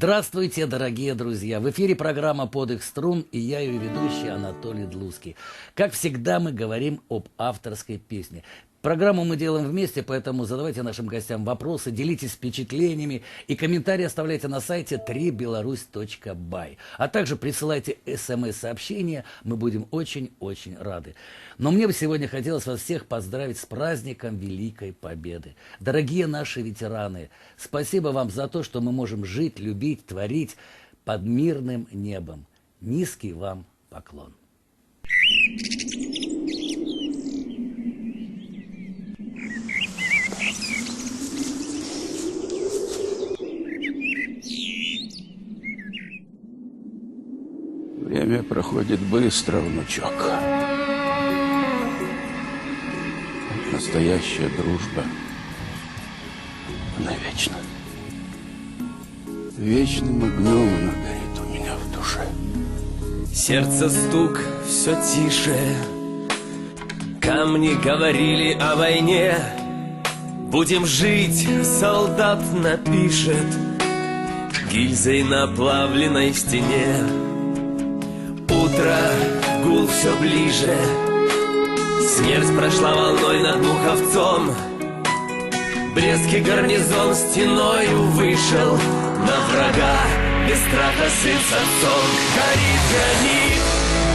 Здравствуйте, дорогие друзья! В эфире программа «Подых струн» и я ее ведущий Анатолий Длуцкий. Как всегда, мы говорим об авторской песне. Программу мы делаем вместе, поэтому задавайте нашим гостям вопросы, делитесь впечатлениями и комментарии оставляйте на сайте www.belарусь.by. А также присылайте смс-сообщения, мы будем очень-очень рады. Но мне бы сегодня хотелось вас всех поздравить с праздником Великой Победы. Дорогие наши ветераны, спасибо вам за то, что мы можем жить, любить, творить под мирным небом. Низкий вам поклон. Время проходит быстро, внучок. Настоящая дружба, она вечна. Вечным огнем она горит у меня в душе. Сердце стук все тише. Камни говорили о войне. Будем жить, солдат напишет гильзой на плавленной стене. Утро, гул все ближе. Смерть прошла волной над Муховцом. Брестский гарнизон стеною вышел на врага, без страха сын с отцом. Горит гранит,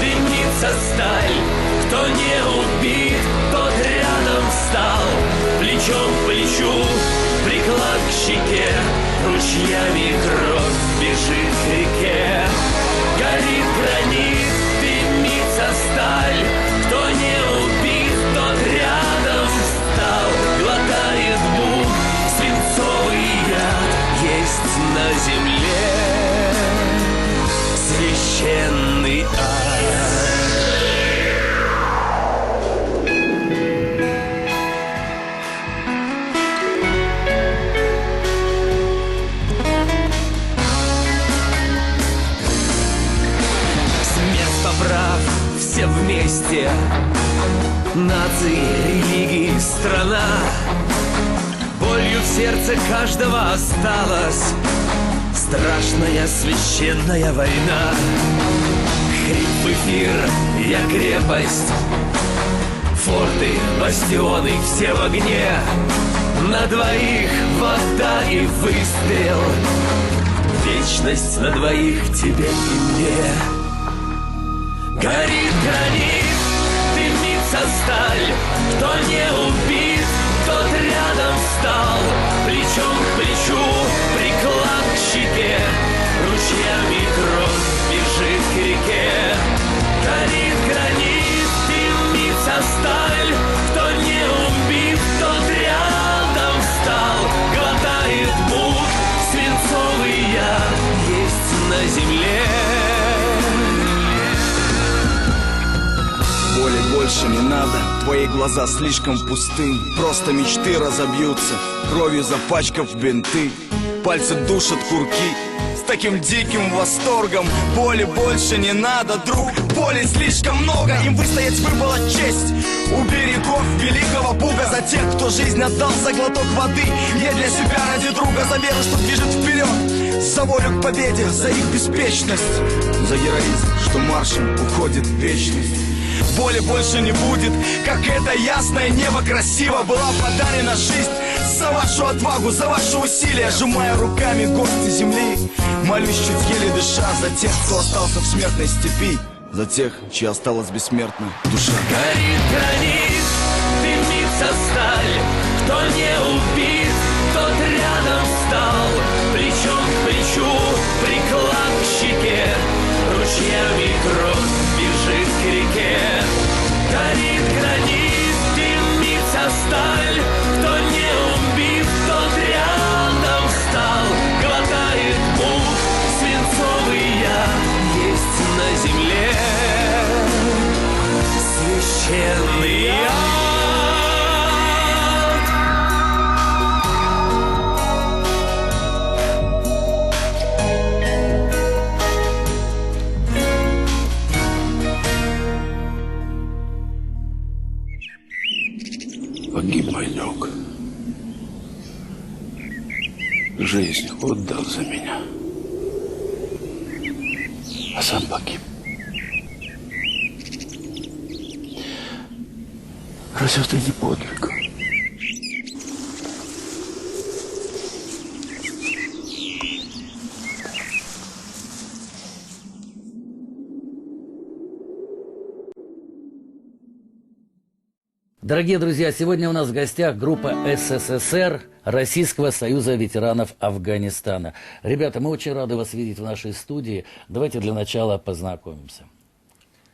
дымится сталь. Кто не убит, тот рядом встал. Плечом к плечу, приклад к щеке. Ручьями кровь бежит к реке. Горит гранит, дымится сталь. Кто не убит, тот рядом встал. Глотает бух, свинцовый яд. Есть на земле священный ад. Прав, все вместе. Нации, религии, страна. Болью в сердце каждого осталась страшная священная война. Хрип в эфир, я крепость. Форты, бастионы, все в огне. На двоих вода и выстрел. Вечность на двоих тебе и мне. Горит гранит, дымится сталь. Кто не убит, тот рядом встал. Плечом к плечу, приклад к щеке. Ручьями кровь бежит к реке. Горит гранит, дымится сталь. Кто не убит, тот рядом встал. Глотает мук, свинцовый яд. Есть на земле. Боли больше не надо, твои глаза слишком пусты. Просто мечты разобьются, кровью запачкав бинты. Пальцы душат курки с таким диким восторгом. Боли больше не надо, друг, боли слишком много. Им выстоять выпала честь у берегов великого Буга. За тех, кто жизнь отдал за глоток воды. Не для себя, ради друга, за веру, что движет вперед. За волю к победе, за их беспечность. За героизм, что маршем уходит в вечность. Боли больше не будет, как это ясное небо красиво. Была подарена жизнь за вашу отвагу, за ваши усилия. Сжимая руками горсти земли, молюсь, чуть еле дыша, за тех, кто остался в смертной степи. За тех, чья осталась бессмертная душа. Горит гранит, дымится сталь. Кто не убит, тот рядом встал. Плечом к плечу, приклад к щеке. Ручьями кровь бежит к реке. Горит гранит, дымится сталь. Кто не убит, тот рядом встал. Глотает мух, свинцовый яд. Есть на земле священный яд. Погиб мой друг. Жизнь отдал за меня. а сам погиб. Разве это не подвиг? Дорогие друзья, сегодня у нас в гостях группа СССР Российского союза ветеранов Афганистана. Ребята, мы очень рады вас видеть в нашей студии. Давайте для начала познакомимся.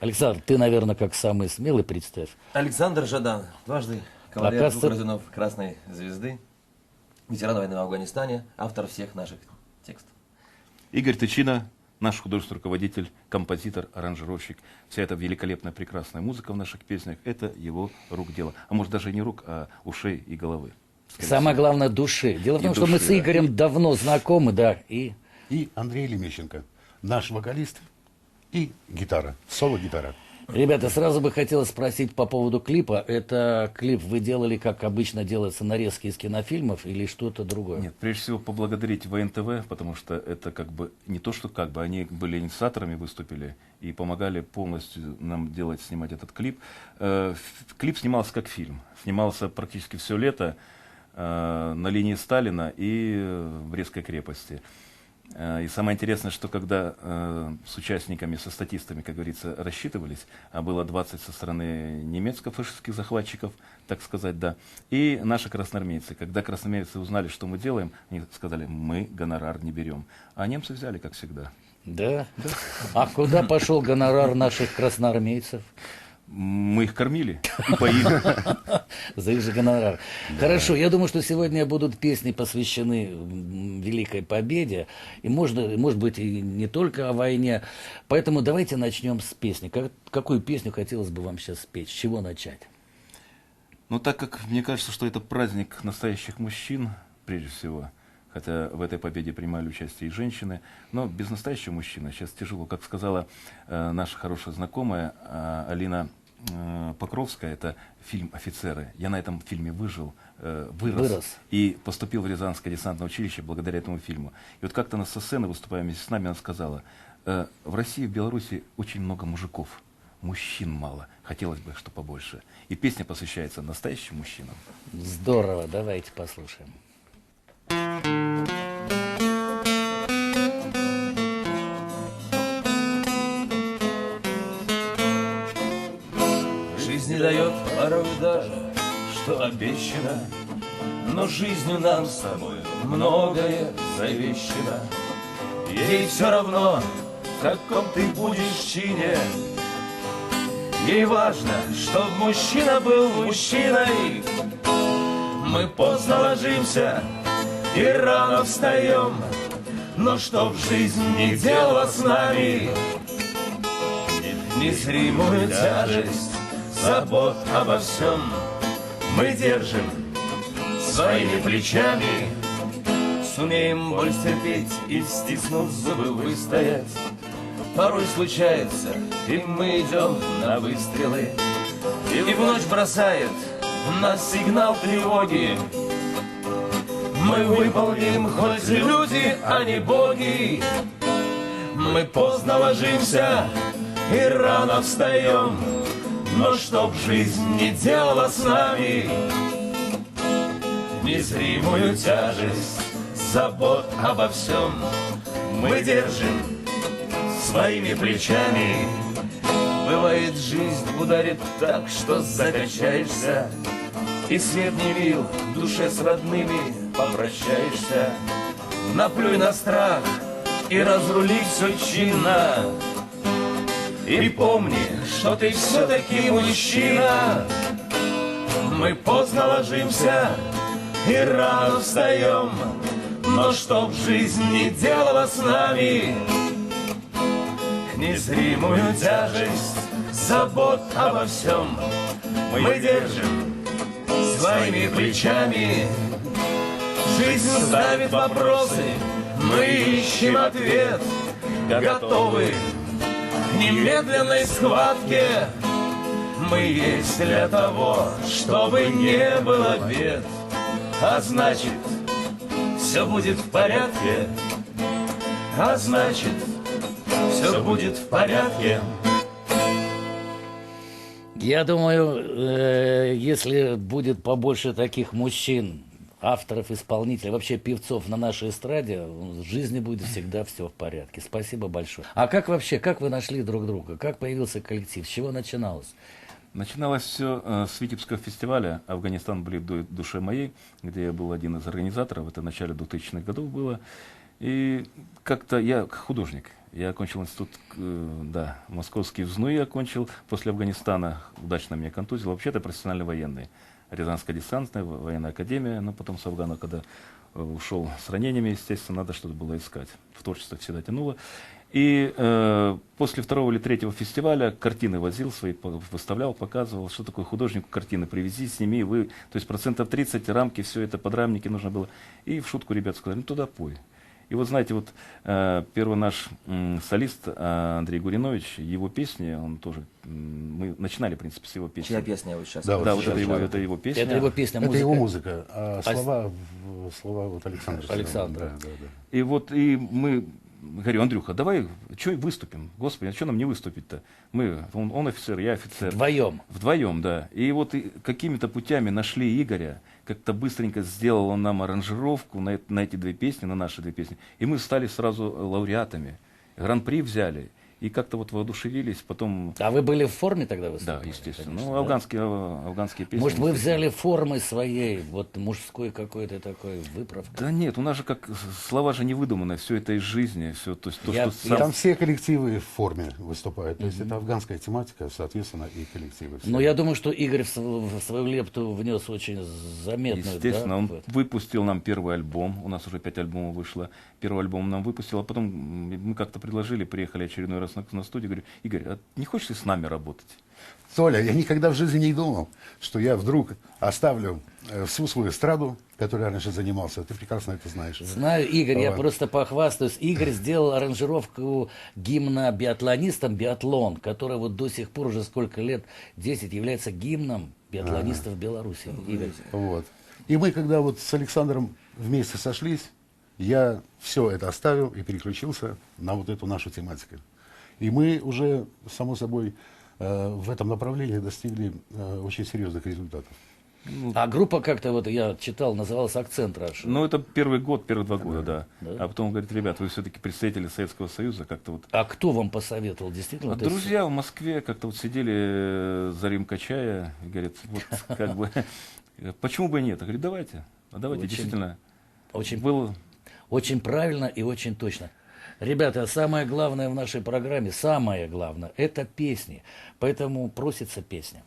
Александр, ты, наверное, как самый смелый, представь. Александр Жадан, дважды кавалер двух орденов Красной Звезды, ветеран войны в Афганистане, автор всех наших текстов. Игорь Тычина, наш художественный руководитель, композитор, аранжировщик. Вся эта великолепная, прекрасная музыка в наших песнях – это его рук дело. А может, даже не рук, а ушей и головы. Самое главное – души. Дело в том, что мы с Игорем давно знакомы, да, и Андрей Лемещенко, наш вокалист и гитара, соло-гитара. Ребята, сразу бы хотелось спросить по поводу клипа. Это клип вы делали, как обычно делаются нарезки из кинофильмов, или что-то другое? Нет, прежде всего поблагодарить ВНТВ, потому что это как бы не то, что как бы они были инициаторами, выступили и помогали полностью нам снимать этот клип. Клип снимался как фильм. Снимался практически все лето на линии Сталина и в Брестской крепости. И самое интересное, что когда с участниками, со статистами, как говорится, рассчитывались, а было 20 со стороны немецко-фашистских захватчиков, так сказать, да, и наши красноармейцы. Когда красноармейцы узнали, что мы делаем, они сказали, мы гонорар не берем. А немцы взяли, как всегда. Да? А куда пошел гонорар наших красноармейцев? Мы их кормили и поили. За их же гонорар. Хорошо, я думаю, что сегодня будут песни, посвящены Великой Победе, и может быть и не только о войне. Поэтому давайте начнем с песни. Какую песню хотелось бы вам сейчас спеть? С чего начать? Ну, так как мне кажется, что это праздник настоящих мужчин, прежде всего, хотя в этой победе принимали участие и женщины, но без настоящего мужчины сейчас тяжело. Как сказала наша хорошая знакомая Алина Покровская, это фильм «Офицеры». Я на этом фильме вырос и поступил в Рязанское десантное училище благодаря этому фильму. И вот как-то она со сцены, выступая вместе с нами, она сказала, в России, в Беларуси очень много мужиков, мужчин мало, хотелось бы, что побольше. И песня посвящается настоящим мужчинам. Здорово, давайте послушаем. Жизнь не дает порой даже, что обещано, но жизнью нам с тобой многое завещено. Ей все равно, в каком ты будешь чине. Ей важно, чтоб мужчина был мужчиной. Мы поздно ложимся и рано встаем, но чтоб жизнь не делала с нами незримую тяжесть забот обо всем мы держим своими плечами. Сумеем боль стерпеть и, стиснув зубы, выстоять. Порой случается, и мы идем на выстрелы, и в ночь бросает нас сигнал тревоги. Мы выполним, хоть люди, а не боги. Мы поздно ложимся и рано встаем, но чтоб жизнь не делала с нами незримую тяжесть забот обо всем мы держим своими плечами. Бывает, жизнь ударит так, что закачаешься, и свет не мил, в душе с родными попрощаешься. Наплюй на страх и разрули все чинно. И помни, что ты все-таки мужчина. Мы поздно ложимся и рано встаем, но чтоб жизнь не делала с нами незримую тяжесть забот обо всем мы держим своими плечами. Жизнь ставит вопросы, мы ищем ответ, готовы к немедленной схватке. Мы есть для того, чтобы не было бед, а значит, все будет в порядке, а значит, все будет в порядке. Я думаю, если будет побольше таких мужчин, авторов, исполнителей, вообще певцов на нашей эстраде, в жизни будет всегда все в порядке. Спасибо большое. А как вообще, как вы нашли друг друга? Как появился коллектив? С чего начиналось? Начиналось все с Витебского фестиваля «Афганистан близ душе моей», где я был один из организаторов, это в начале 2000-х годов было. И как-то я художник, я окончил институт, да, московский ВЗНУ я окончил, после Афганистана удачно меня контузил, вообще-то профессиональный военный. Рязанская десантная военная академия, но потом с Афгана, когда ушел с ранениями, естественно, надо что-то было искать. В творчество всегда тянуло. И после второго или третьего фестиваля картины возил свои, выставлял, показывал, что такое художнику картины, привези, сними, вы, то есть 30% рамки, все это, подрамники нужно было. И в шутку ребят сказали, ну туда пой. И вот знаете, вот первый наш солист Андрей Гуринович, его песни, он тоже, мы начинали, в принципе, с его песни. Чья песня вот сейчас? Да, Да, вот вот это его песня. Это его песня, Это музыка. его музыка, а слова вот Александра. Александра. Да. И вот и мы, говорю, Андрюха, давай, что выступим? Господи, а что нам не выступить-то? Он офицер, я офицер. Вдвоем. Вдвоем, да. И вот какими-то путями нашли Игоря, как-то быстренько сделал он нам аранжировку на эти две песни, на наши две песни. И мы стали сразу лауреатами. Гран-при взяли. И как-то вот воодушевились, потом... А вы были в форме тогда Да, выступали? естественно. Конечно, Ну, да? афганские песни. Может, вы естественно. взяли формы своей, вот мужской какой-то такой выправкой? Да нет, у нас же как слова же не выдуманы, все это из жизни, все, то есть то, Я- что сам... Там все коллективы в форме выступают. То есть это афганская тематика, соответственно, и коллективы. все. Но я думаю, что Игорь в свою лепту внес очень заметную. Естественно, да, он в это. выпустил нам первый альбом, у нас уже 5 альбомов вышло, первый альбом он нам выпустил, а потом мы как-то предложили, приехали очередной раз на студию, говорю, Игорь, а не хочешь ты с нами работать? Толя, я никогда в жизни не думал, что я вдруг оставлю всю свою эстраду, которой я раньше занимался. Ты прекрасно это знаешь. Знаю, Игорь, я Вот. просто похвастаюсь. Игорь сделал аранжировку гимна биатлонистам «Биатлон», который вот до сих пор уже сколько лет, 10, является гимном биатлонистов Беларуси. Игорь. Вот. И мы, когда вот с Александром вместе сошлись, я все это оставил и переключился на вот эту нашу тематику. И мы уже, само собой, в этом направлении достигли очень серьезных результатов. А группа как-то, вот я читал, называлась «Акцент Раша». Ну, это первый год, первые 2 года, да. Да. А потом он говорит, ребят, вы все-таки представители Советского Союза, как-то вот... А кто вам посоветовал, действительно? А то есть- друзья в Москве как-то вот сидели за рюмкой чая и говорят, вот как бы, почему бы и нет? Я говорю, давайте, Очень- действительно. очень- Было... Очень правильно и очень точно. Ребята, самое главное в нашей программе, самое главное, это песни. Поэтому просится песня.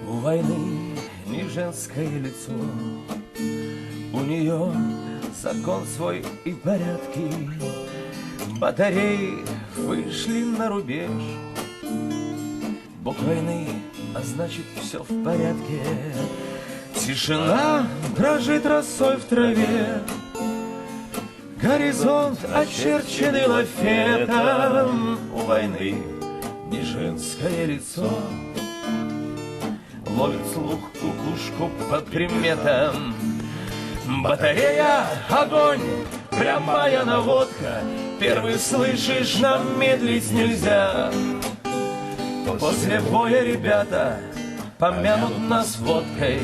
У войны не женское лицо, у нее закон свой и порядки. Батареи вышли на рубеж, бог войны, а значит все в порядке. Тишина дрожит росой в траве, горизонт очерченный лафетом. У войны не женское лицо, ловит слух кукушку под приметом. Батарея, огонь, прямая наводка, первый слышишь, нам медлить нельзя. После боя ребята помянут нас водкой,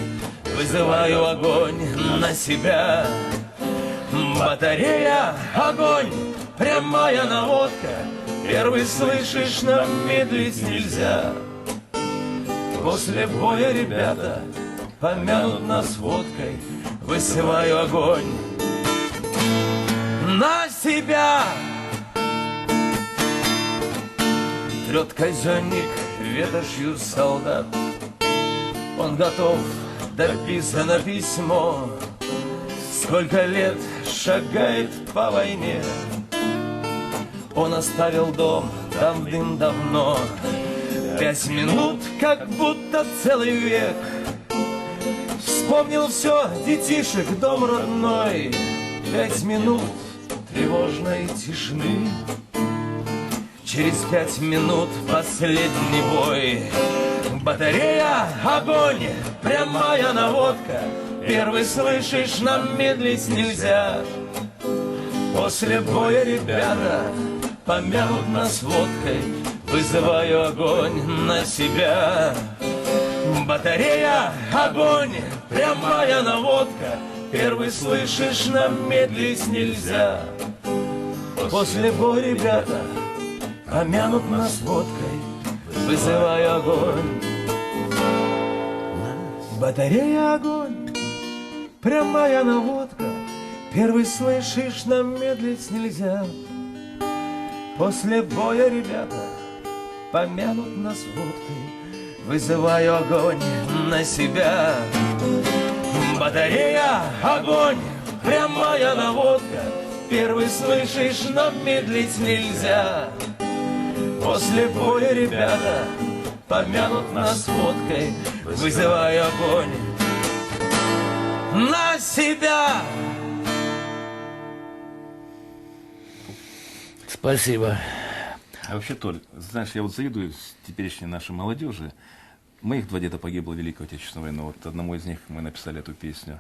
вызываю огонь на себя. Батарея, огонь, прямая наводка, первый слышишь, нам медлить нельзя. После боя ребята помянут нас водкой, высываю огонь на себя. Трет казенник ветошью солдат, он готов, дописано письмо. Сколько лет шагает по войне, он оставил дом давным-давно. 5 минут, как будто целый век, вспомнил все, детишек, дом родной. 5 минут тревожной тишины, через 5 минут последний бой. Батарея, огонь, прямая наводка, первый слышишь, нам медлить нельзя. После боя ребята помянут нас водкой, вызываю огонь на себя. Батарея, огонь, прямая наводка, первый слышишь, нам медлить нельзя. После боя ребята помянут нас водкой, вызываю огонь. Батарея, огонь, прямая наводка, первый слышишь, нам медлить нельзя. После боя ребята помянут нас водкой, вызываю огонь на себя. Батарея, огонь, прямая наводка, первый слышишь, нам медлить нельзя. После боя ребята помянут нас водкой, вызываю огонь на себя. Спасибо. А вообще, Толь, знаешь, я вот завидую теперешней нашей молодежи. Моих 2 деда погибло в Великой Отечественной войне. Вот одному из них мы написали эту песню.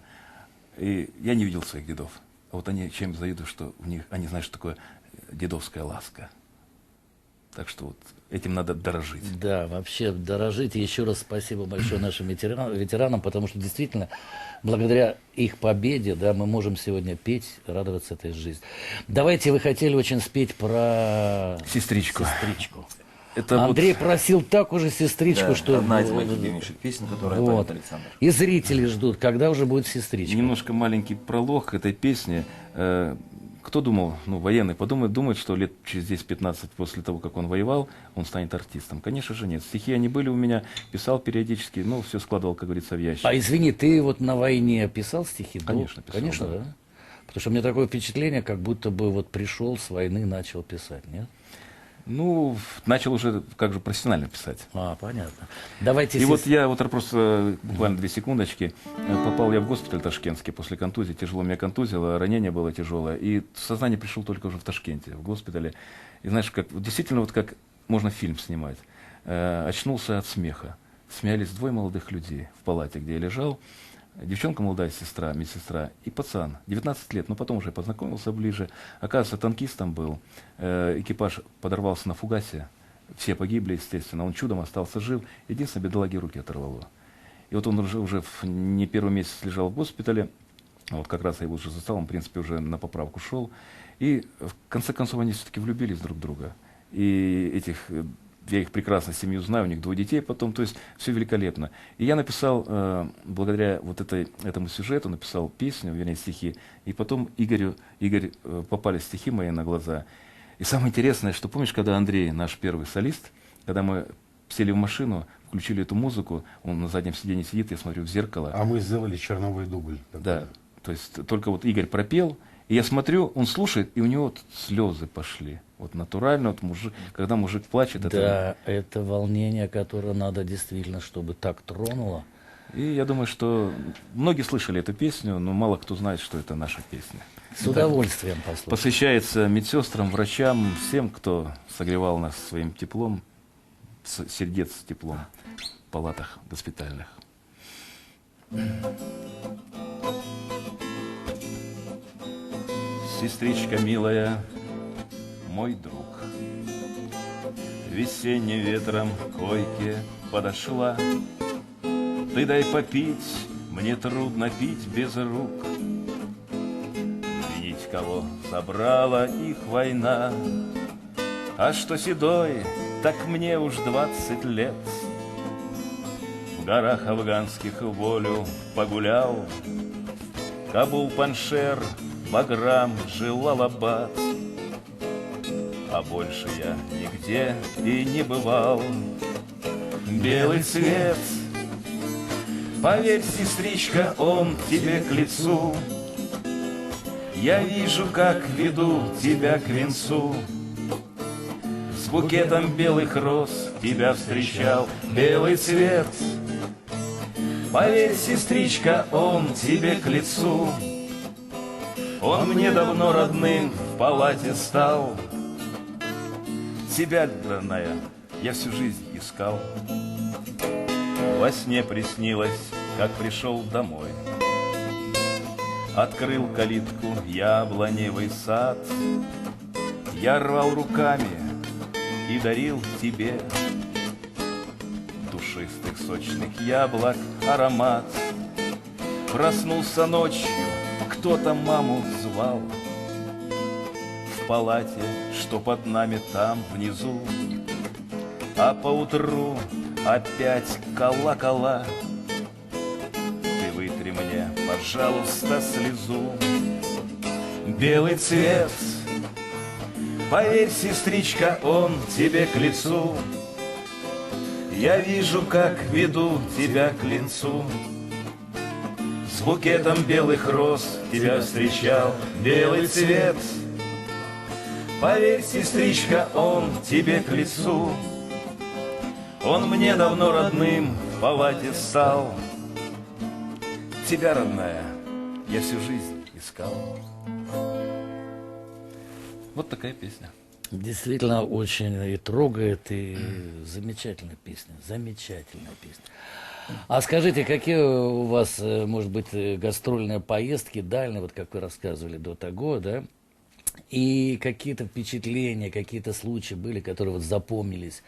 И я не видел своих дедов. А вот они чем завидую, что у них, они знают, что такое дедовская ласка. Так что вот этим надо дорожить. Да, вообще дорожить. И еще раз спасибо большое нашим ветеранам, потому что действительно благодаря их победе, да, мы можем сегодня петь, радоваться этой жизни. Давайте, вы хотели очень спеть про Сестричку. Это Андрей вот... просил так уже сестричку, Да, что... одна из моих любимейших песен, которую Вот. поет Александр. И зрители ждут, когда уже будет сестричка. Немножко маленький пролог этой песни. Кто думал, ну, военный думает, что лет через 10-15 после того, как он воевал, он станет артистом. Конечно же нет. Стихи они были у меня, писал периодически, но все складывал, как говорится, в ящик. А извини, ты вот на войне писал стихи? Конечно, писал, Конечно, да. да? Потому что у меня такое впечатление, как будто бы вот пришел с войны, начал писать, нет? Ну, начал уже как же профессионально писать. А, понятно. Давайте... И вот я вот просто буквально 2 секундочки. Попал я в госпиталь ташкентский после контузии. Тяжело меня контузило, ранение было тяжелое. И в сознание пришел только уже в Ташкенте, в госпитале. И знаешь, как, действительно, вот как можно фильм снимать. Очнулся от смеха. Смеялись 2 молодых людей в палате, где я лежал. Девчонка молодая, сестра, медсестра, и пацан, 19 лет, но потом уже познакомился ближе. Оказывается, танкистом был. Экипаж подорвался на фугасе. Все погибли, естественно. Он чудом остался жив. Единственное, бедолаге руки оторвало. И вот он уже не первый месяц лежал в госпитале. Вот как раз я его уже застал, он, в принципе, уже на поправку шел. И в конце концов они все-таки влюбились друг в друга. И я их прекрасно семью знаю, у них 2 детей потом, то есть все великолепно. И я написал, благодаря вот этому сюжету, написал песню, вернее стихи, и потом Игорь попали стихи мои на глаза. И самое интересное, что помнишь, когда Андрей, наш первый солист, когда мы сели в машину, включили эту музыку, он на заднем сиденье сидит, я смотрю в зеркало. А мы сделали черновой дубль. Да, то есть только вот Игорь пропел, и я смотрю, он слушает, и у него вот слезы пошли. Вот натурально, вот мужик, когда мужик плачет, Да, это волнение, которое надо действительно, чтобы так тронуло. И я думаю, что многие слышали эту песню, но мало кто знает, что это наша песня. С удовольствием послушаю. Посвящается медсестрам, врачам, всем, кто согревал нас своим теплом, сердец теплом в палатах госпитальных. Сестричка милая, мой друг, весенним ветром к койке подошла. Ты дай попить, мне трудно пить без рук. Винить кого забрала их война. А что седой, так мне уж 20 лет. В горах афганских волю погулял. Кабул, Паншер, Баграм, Джелалабад. А больше я нигде и не бывал. Белый цвет, поверь, сестричка, он тебе к лицу. Я вижу, как веду тебя к венцу. С букетом белых роз тебя встречал. Белый цвет, поверь, сестричка, он тебе к лицу. Он мне давно родным в палате стал. Тебя, родная, я всю жизнь искал. Во сне приснилось, как пришел домой. открыл калитку яблоневый сад. Я рвал руками и дарил тебе душистых сочных яблок аромат. Проснулся ночью, кто-то маму звал. В палате, что под нами там внизу. А поутру опять колокола. Ты вытри мне, пожалуйста, слезу. Белый цвет, поверь, сестричка, он тебе к лицу. Я вижу, как веду тебя к линцу. С букетом белых роз тебя встречал. Белый цвет, поверь, сестричка, он тебе к лицу. Он мне давно родным в палате стал. Тебя, родная, я всю жизнь искал. Вот такая песня. Действительно очень и трогает, и замечательная песня. Замечательная песня. А скажите, какие у вас, может быть, гастрольные поездки дальние, вот как вы рассказывали до того, да? И какие-то впечатления, какие-то случаи были, которые вот запомнились?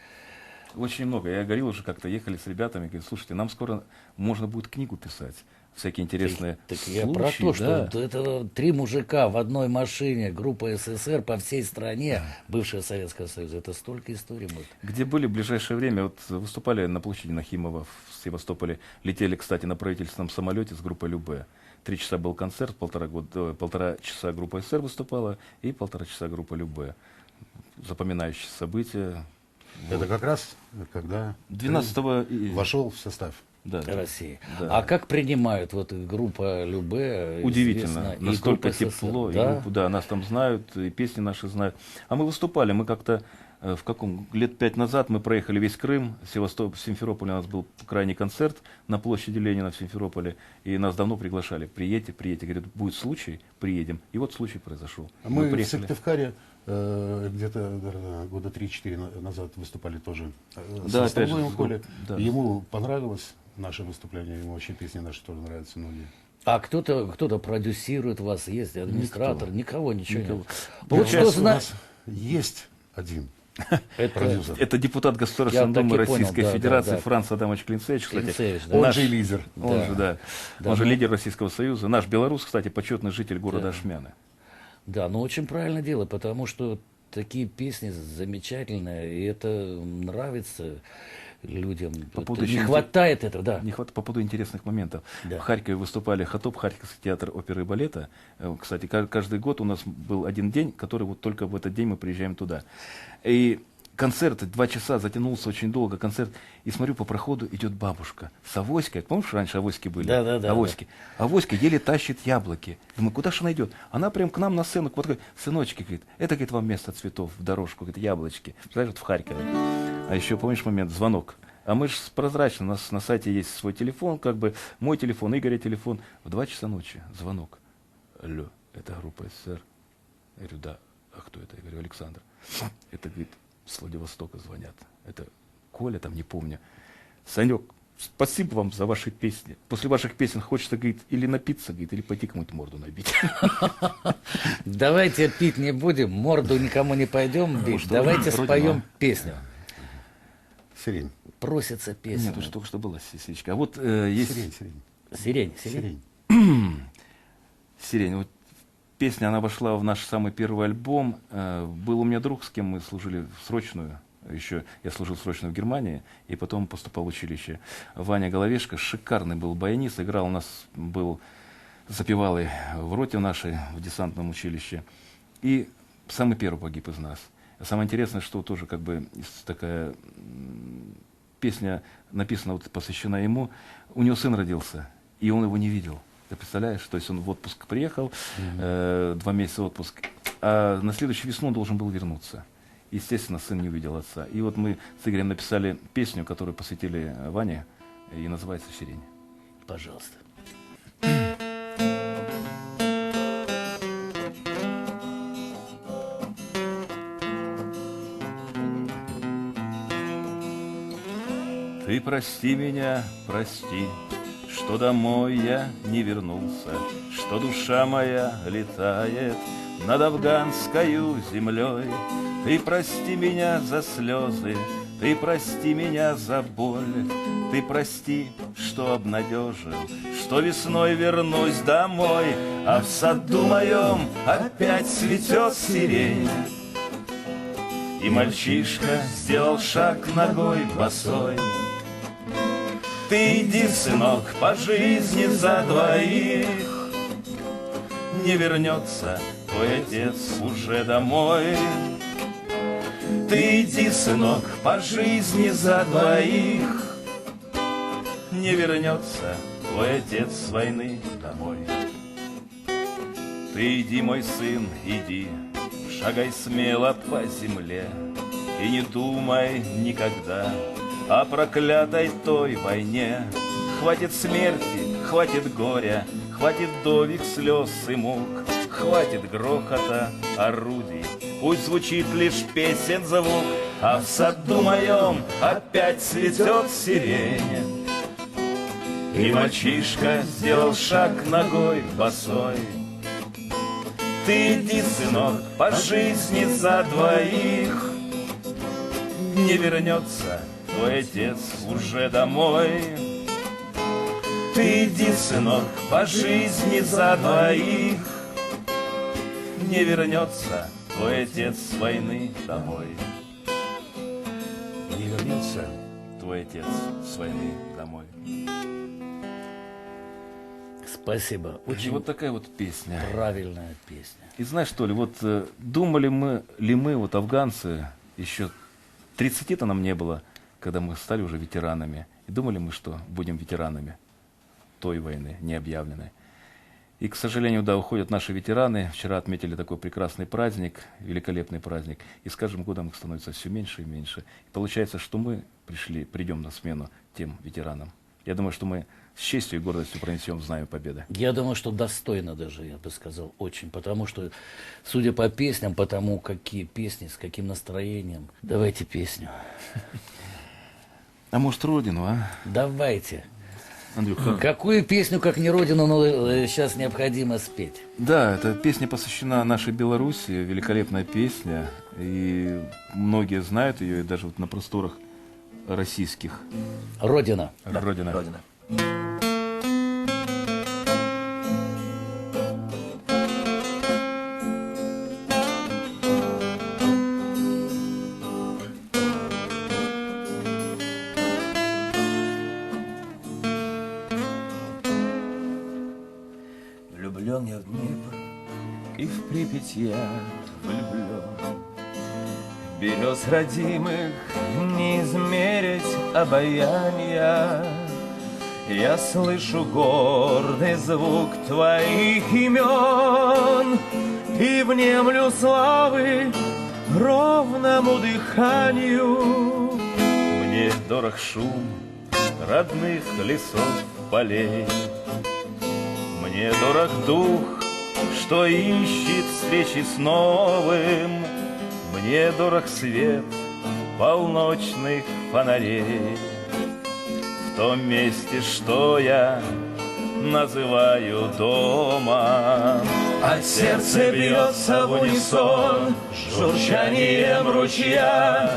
Очень много. Я говорил уже, как-то ехали с ребятами, говорят, слушайте, нам скоро можно будет книгу писать. Всякие интересные Так случаи. я про то, что да. это 3 мужика в одной машине, группа СССР по всей стране, бывшего Советского Союза. Это столько историй может. Где были в ближайшее время, вот выступали на площади Нахимова в Севастополе, летели, кстати, на правительственном самолете с группой Любе. 3 часа был концерт, полтора часа группа СССР выступала и 1,5 часа группа Любе. Запоминающие события. Это как раз, когда 12-го вошел в состав. да, России. да. А как принимают вот группа Любе? Удивительно, известна, и настолько группа СССР? тепло, и Да? группу, да, нас там знают, и песни наши знают. А мы выступали, мы как-то лет 5 назад мы проехали весь Крым, в Симферополе у нас был крайний концерт на площади Ленина в Симферополе, и нас давно приглашали, приедьте, говорят, будет случай, приедем, и вот случай произошел. А мы в приехали. Сыктывкаре где-то, наверное, года 3-4 назад выступали тоже Да, с опять же, Астаховым с Колей. групп- да. Ему понравилось наше выступление, ему вообще песни наши тоже нравятся многие. А кто-то продюсирует вас, есть администратор? Никого, ничего Никого. нет. Вот что Сейчас у знать? нас есть один Это продюсер. Это депутат Я Государственной так и Думы понял, Российской да, Федерации да, да. Франц Адамович Клинцевич, кстати. Клинцевич, да. Он Наш- же и лидер. Он Да. же, да. Да, Он же ну- лидер Российского Союза. Наш белорус, кстати, почетный житель города Ашмяны. Да, но очень правильно дело, потому что такие песни замечательные, и это нравится людям. поводу Не еще хватает этого, да. По поводу интересных моментов. Да. В Харькове выступали ХАТОП, Харьковский театр оперы и балета. Кстати, каждый год у нас был один день, который вот только в этот день мы приезжаем туда. И концерт 2 часа затянулся очень долго, концерт. И смотрю, по проходу идет бабушка с авоськой. Помнишь, раньше авоськи были? Да. Авоськи. Авоська еле тащит яблоки. Думаю, куда же она идет? Она прям к нам на сцену, вот такой, сыночки, говорит, это, говорит, вам место цветов в дорожку, говорит, яблочки. Знаешь, вот в Харькове. А еще, помнишь момент, звонок. А мы же прозрачно, у нас на сайте есть свой телефон, как бы мой телефон, Игоря телефон. В 2 часа ночи звонок. Алло, это группа СССР. Я говорю, да. А кто это? Я говорю, Александр. Это, говорит, с Владивостока звонят. Это Коля, там, не помню. Санек, спасибо вам за ваши песни. После ваших песен хочется, говорит, или напиться, говорит, или пойти кому-то морду набить. Давайте пить не будем, морду никому не пойдем бить. что, Давайте вроде споем да. песню. Сирень. Просится песня. Нет, уже только что была сестричка. А вот есть... Сирень. Сирень. Сирень. Вот песня, она вошла в наш самый первый альбом. Был у меня друг, с кем мы служили в срочную. Еще я служил срочно в Германии, и потом поступал в училище. Ваня Головешко, шикарный был баянист, играл у нас, был запевалый в роте нашей, в десантном училище. И самый первый погиб из нас. Самое интересное, что тоже как бы такая песня написана, вот, посвящена ему. У него сын родился, и он его не видел. Ты представляешь? То есть он в отпуск приехал, 2 месяца отпуск, а на следующую весну он должен был вернуться. Естественно, сын не увидел отца. И вот мы с Игорем написали песню, которую посвятили Ване, и называется «Сирень». Пожалуйста. Ты прости меня, прости, что домой я не вернулся, что душа моя летает над афганскою землей. Ты прости меня за слезы, ты прости меня за боль, ты прости, что обнадежил, что весной вернусь домой, а в саду моем опять цветет сирень. И мальчишка сделал шаг ногой босой. Ты иди, сынок, по жизни за двоих, не вернется твой отец уже домой. Ты иди, сынок, по жизни за двоих, не вернется твой отец с войны домой. Ты иди, мой сын, иди, шагай смело по земле, и не думай никогда о проклятой той войне. Хватит смерти, хватит горя, хватит довик слез и мук, хватит грохота орудий, пусть звучит лишь песен звук, а в саду моем опять цветет сирень. И мальчишка сделал шаг ногой босой. Ты иди, сынок, по жизни за двоих, не вернется твой отец уже домой. Ты иди, сынок, по жизни за двоих, не вернется твой отец с войны домой. Не вернется твой отец с войны домой. Спасибо. Очень вот такая вот песня. правильная песня. И знаешь, что ли, вот думали мы, вот афганцы, еще 30-то нам не было, когда мы стали уже ветеранами. И думали мы, что будем ветеранами той войны, необъявленной. И, к сожалению, да, уходят наши ветераны. Вчера отметили такой прекрасный праздник, великолепный праздник. И с каждым годом их становится все меньше и меньше. И получается, что мы придем на смену тем ветеранам. Я думаю, что мы с честью и гордостью пронесем знамя победы. Я думаю, что достойно даже, я бы сказал, очень. Потому что, судя по песням, потому какие песни, с каким настроением. Давайте песню. А может, Родину, а? Давайте. Андрюха. Какую песню, как не Родину, но сейчас необходимо спеть? Да, эта песня посвящена нашей Беларуси, великолепная песня. И многие знают ее, и даже вот на просторах российских. Родина. Родина. Родина. Влюблен я в Днепр, и в Припять я влюблен. Берез родимых не измерить обаяния. Я слышу гордый звук твоих имен и внемлю славы ровному дыханию. Мне дорог шум родных лесов, полей. Мне дорог дух, что ищет встречи с новым. Мне дорог свет полночных фонарей. В том месте, что я называю домом. А сердце бьется в унисон журчанием ручья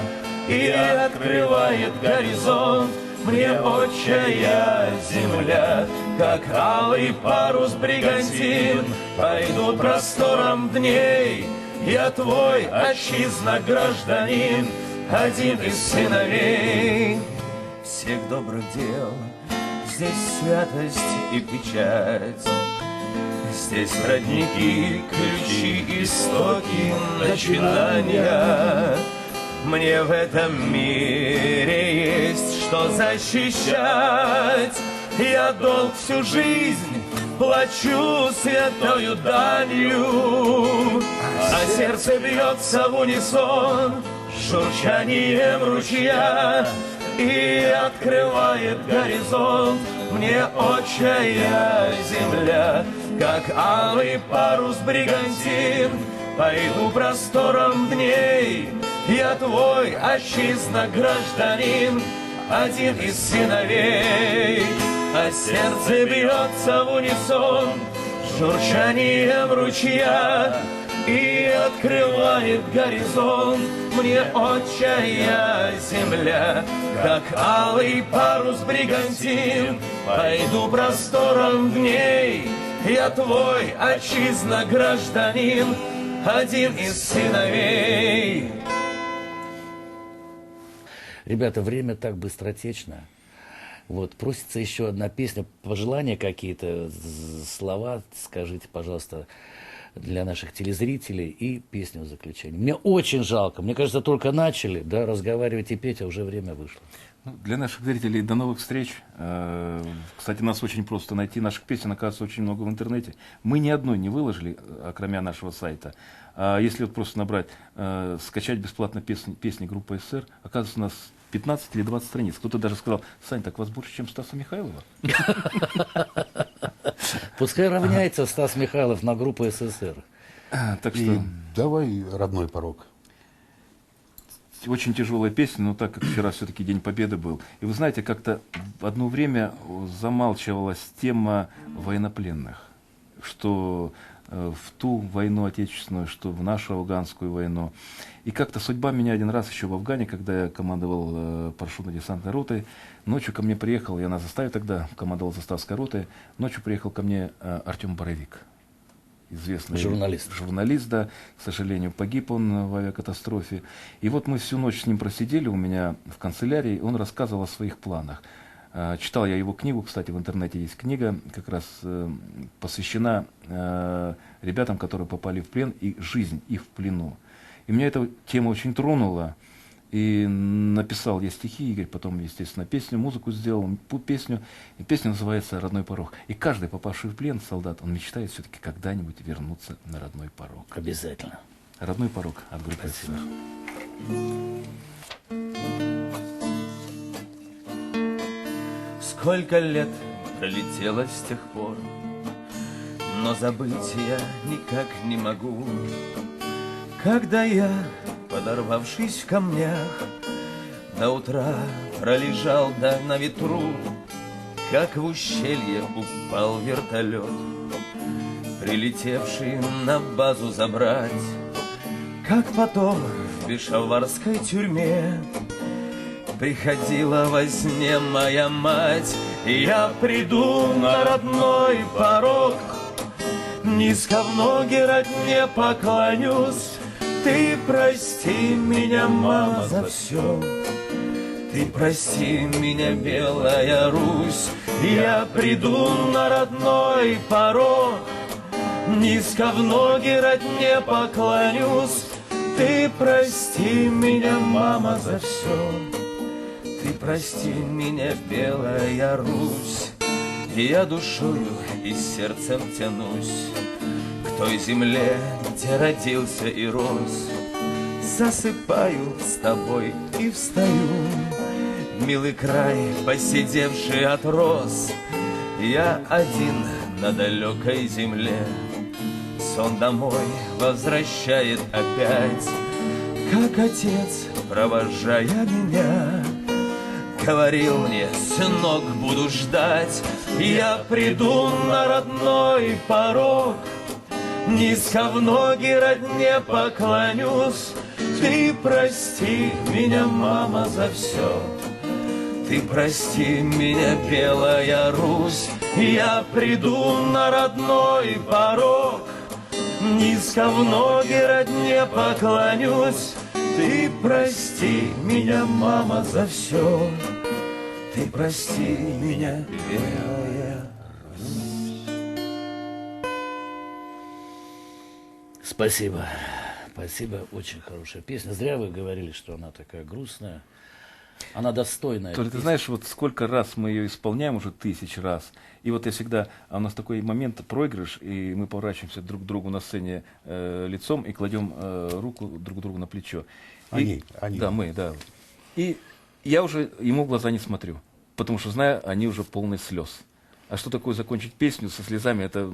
и открывает горизонт мне отчая земля, как алый парус бригантин. Пойду простором дней, я твой отчизна гражданин, один из сыновей всех добрых дел. Здесь святость и печать, здесь родники, ключи, истоки, начинания. Мне в этом мире есть что защищать. Я долг всю жизнь плачу святою данью, а сердце бьется в унисон журчанием ручья и открывает горизонт мне отчая земля, как алый парус бригантин. Пойду простором дней, я твой отчизна гражданин, один из сыновей, а сердце бьется в унисон с журчанием ручья и открывает горизонт мне отчая земля, как алый парус бригантин. Пойду простором в ней, я твой, отчизна, гражданин, один из сыновей. Ребята, время так быстротечно. Вот, просится еще одна песня, пожелания какие-то, слова скажите, пожалуйста, для наших телезрителей и песню в заключение. Мне очень жалко, мне кажется, только начали, да, разговаривать и петь, а уже время вышло. Ну, для наших зрителей до новых встреч. Кстати, нас очень просто найти. Наших песен, оказывается, очень много в интернете. Мы ни одной не выложили, кроме нашего сайта. А если вот просто набрать, скачать бесплатно песни группы СССР, оказывается, у нас 15 или 20 страниц. Кто-то даже сказал: Сань, так вас больше, чем Стаса Михайлова? Пускай равняется Стас Михайлов на группу СССР. Так И что давай «Родной порог». очень тяжелая песня, но так как вчера все-таки День Победы был. И вы знаете, как-то в одно время замалчивалась тема военнопленных, что в ту войну отечественную, что в нашу афганскую войну. И как-то судьба меня один раз еще в Афгане, когда я командовал парашютно-десантной ротой, ночью ко мне приехал, я на заставе тогда командовал заставской ротой, ночью приехал ко мне Артем Боровик, известный журналист, да, к сожалению, погиб он в авиакатастрофе. И вот мы всю ночь с ним просидели у меня в канцелярии, он рассказывал о своих планах. Читал я его книгу, кстати, в интернете есть книга, как раз посвящена ребятам, которые попали в плен, и жизнь их в плену. И меня эта тема очень тронула. И написал я стихи, Игорь потом, естественно, песню, музыку сделал, песню. И песня называется «Родной порог». И каждый, попавший в плен солдат, он мечтает все-таки когда-нибудь вернуться на родной порог. Обязательно. «Родной порог» от группы СССР. Сколько лет пролетело с тех пор, но забыть я никак не могу, когда я, подорвавшись в камнях, до утра пролежал на ветру, как в ущелье упал вертолет, прилетевший на базу забрать, как потом в пешаварской тюрьме приходила во сне моя мать. Я приду на родной порог, низко в ноги родне поклонюсь. Ты прости меня, мама, за все, ты прости меня, белая Русь. Я приду на родной порог, низко в ноги родне поклонюсь. Ты прости меня, мама, за все, ты прости меня, белая Русь. Я душою и сердцем тянусь к той земле, где родился и рос. Засыпаю с тобой и встаю, милый край, поседевший от роз. Я один на далекой земле, сон домой возвращает опять, как отец, провожая меня, говорил мне: сынок, буду ждать. Я приду на родной порог, низко в ноги родне поклонюсь. Ты прости меня, мама, за все, ты прости меня, белая Русь. Я приду на родной порог, низко в ноги родне поклонюсь. Ты прости меня, мама, за все, ты прости меня, белая Русь. Спасибо. Спасибо, очень хорошая песня. Зря вы говорили, что она такая грустная. Она достойная. Только ты знаешь, вот сколько раз мы ее исполняем, уже 1000 раз. И вот я всегда, у нас такой момент, проигрыш, и мы поворачиваемся друг к другу на сцене лицом и кладем руку друг другу на плечо. Они. Да, мы, да. И я уже ему в глаза не смотрю, потому что знаю, они уже полны слез. А что такое закончить песню со слезами, это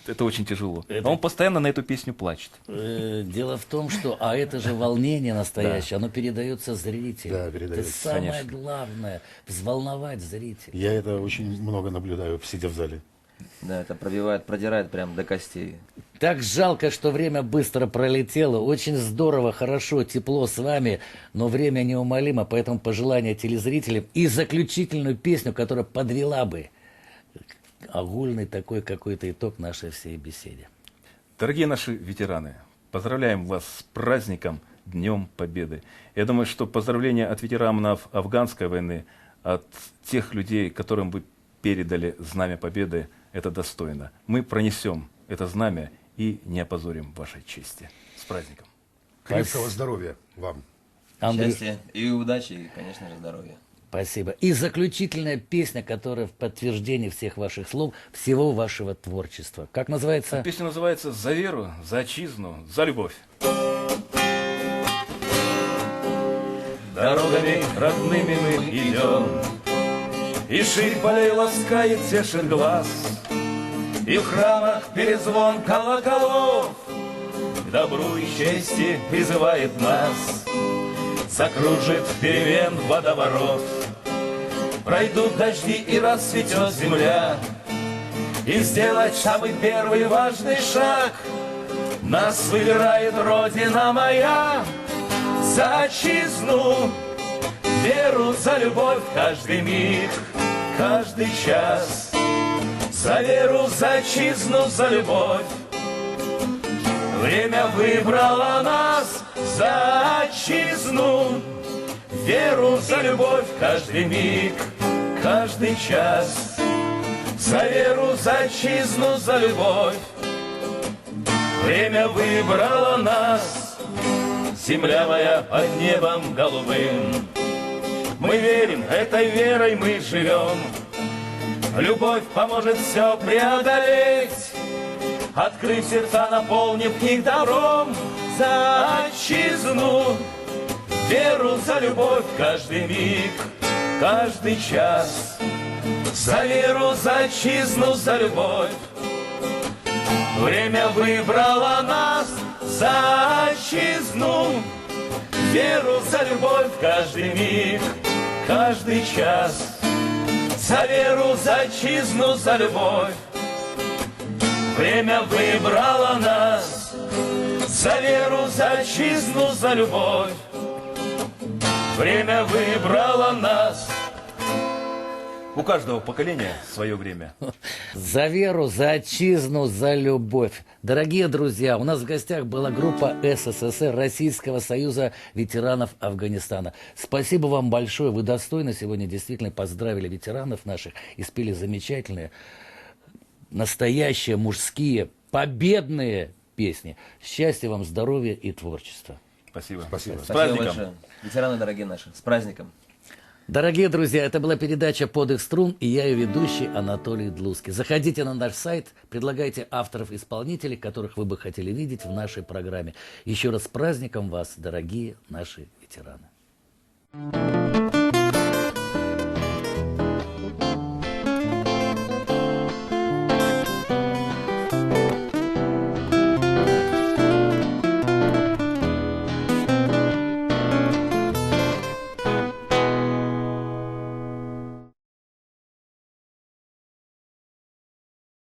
это очень тяжело. А он постоянно на эту песню плачет. Дело в том, что это же волнение настоящее, оно передается зрителю. Да, передается. Это самое Конечно. главное, взволновать зрителя. Я это очень много наблюдаю, сидя в зале. Да, это продирает прям до костей. Так жалко, что время быстро пролетело. Очень здорово, хорошо, тепло с вами, но время неумолимо, поэтому пожелания телезрителям и заключительную песню, которая подвела бы огульный такой какой-то итог нашей всей беседе. Дорогие наши ветераны, поздравляем вас с праздником Днем Победы. Я думаю, что поздравления от ветеранов афганской войны, от тех людей, которым вы передали знамя победы, это достойно. Мы пронесем это знамя и не опозорим вашей чести. С праздником. Крепкого здоровья вам. Андрей, Счастья и удачи, и, конечно же, здоровья. спасибо. И заключительная песня, которая в подтверждении всех ваших слов, всего вашего творчества. Как называется? Песня называется «За веру, за отчизну, за любовь». Дорогами родными мы идем, и ширь полей ласкает, тешит глаз, и в храмах перезвон колоколов к добру и чести призывает нас. Закружит перемен водоворот, пройдут дожди и расцветет земля, и сделать самый первый важный шаг нас выбирает Родина моя. За отчизну, веру, за любовь каждый миг, каждый час. За веру, за отчизну, за любовь. Время выбрало нас за отчизну, веру, за любовь каждый миг, каждый час. За веру, за отчизну, за любовь. Время выбрало нас. Земля моя под небом голубым. Мы верим, этой верой мы живем. Любовь поможет все преодолеть, открыв сердца, наполнив их добром. За отчизну, веру, за любовь каждый миг, каждый час. За веру, за отчизну, за любовь. Время выбрало нас. За отчизну, веру, за любовь каждый миг, каждый час. За веру, за отчизну, за любовь. Время выбрало нас. За веру, за отчизну, за любовь. Время выбрало нас. У каждого поколения свое время. За веру, за отчизну, за любовь. Дорогие друзья, у нас в гостях была группа СССР Российского союза ветеранов Афганистана. Спасибо вам большое. Вы достойно сегодня действительно поздравили ветеранов наших и спели замечательные, настоящие, мужские, победные песни. Счастья вам, здоровья и творчества. Спасибо. Спасибо. С Спасибо праздником. большое. Ветераны дорогие наши, с праздником. Дорогие друзья, это была передача «Под их струн» и я ее ведущий Анатолий Длуцкий. Заходите на наш сайт, предлагайте авторов-исполнителей, которых вы бы хотели видеть в нашей программе. Еще раз с праздником вас, дорогие наши ветераны.